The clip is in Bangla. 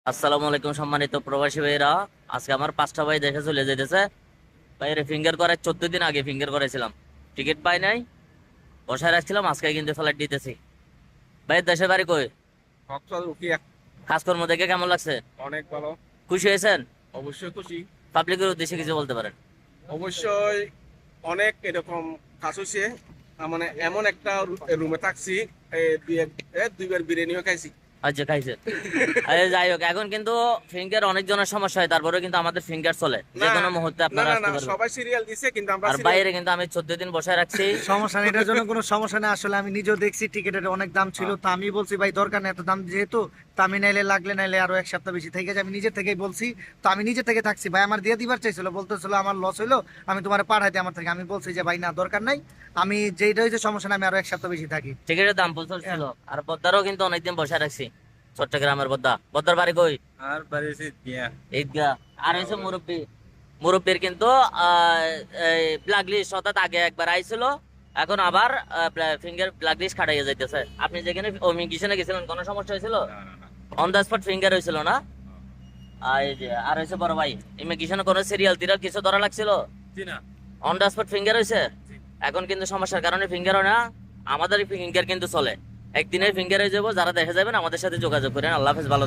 আসসালামু আলাইকুম সম্মানিত প্রবাসী ভাইরা। আজকে আমার 5টা ভাই দেখে চলে যেতেছে। ভাইরে ফিঙ্গার করে 14 দিন আগে ফিঙ্গার করেছিলাম, টিকিট পাই নাই, বসায় রাখছিলাম, আজকে কিন্তু ফ্লাইট দিতেছি। ভাই দেশের বাড়ি কই? কক্সবাজার উখিয়া। কাজকর্ম দেখে কেমন লাগছে? অনেক ভালো। খুশি হয়েছেন? অবশ্যই খুশি। পাবলিকের উদ্দেশ্যে কিছু বলতে পারেন। অবশ্যই অনেক এরকম কাজ হয়েছে। মানে এমন একটা রুমে থাকছি, দুইবার বিরিয়ানিও খাইছি। আচ্ছা, খাইছে। আরে যাই হোক, এখন কিন্তু ফিঙ্গার অনেক জনের সমস্যা হয়, তারপরে কিন্তু আমাদের ফিঙ্গার চলে, যে না কোনো মুহূর্তে না আপনারা না আসতে না, পারবেন। সবাই সিরিয়াল দিছে কিন্তু আমরা আর বাইরে কিন্তু আমি 14 দিন বসায় রাখছি। সমস্যা নেই, এটার জন্য কোনো সমস্যা নেই। আসলে আমি নিজেও দেখছি টিকিটের অনেক দাম ছিল, তো আমি বলছি ভাই দরকার নেই এত দাম, যেহেতু তো আমি নাইলে লাগলে নাইলে আরো এক সপ্তাহ বেশি থেকে যায়, আমি নিজে থেকেই বলছি। তো আমি নিজে থেকে থাকছি, ভাই আমার দিয়ে দিবার চাইছিল, বলতেছিল আমার লস হইলো, আমি তোমার পাঠাইতে আমার থেকে। আমি বলছি যে ভাই না, দরকার নাই, আমি যেটা হয়েছে সমস্যা নেই, আমি আরো এক সপ্তাহ বেশি থাকি। টিকিটের দাম প্রচুর ছিল। আর বদ্দারও কিন্তু অনেকদিন বসায় রাখছি, চট্টগ্রামের বদ্দা। বদ্দার বাড়ি কই? আর বাড়িছে দিয়া ঈদগাহ। আর হয়েছে মুরব্বী, মুরব্বীর কিন্তু ব্ল্যাক লিস্ট, অর্থাৎ আগে একবার আইছিল, এখন আবার ফিঙ্গার ব্ল্যাক লিস্ট খাটাইয়া যাইতেছে। আপনি যেখানে ইমিগ্রেশনে গেছিলেন কোনো সমস্যা হয়েছিল? অন দ্য স্পট ফিঙ্গার হয়েছিল না? আর এই যে আর হয়েছে বড় ভাই, ইমিগ্রেশনে কোনো সিরিয়াল টিরিয়াল কিছু ধরা লাগছিল? অন দ্য স্পট ফিঙ্গার হয়েছে। এখন কিন্তু সমস্যার কারণে ফিঙ্গার হয় না, আমাদের ফিঙ্গার কিন্তু চলে। একদিনের ফিঙ্গার হয়ে যাবো, যারা দেখে যাবেন আমাদের সাথে যোগাযোগ করেন। আল্লাহ হাফেজ, ভালো।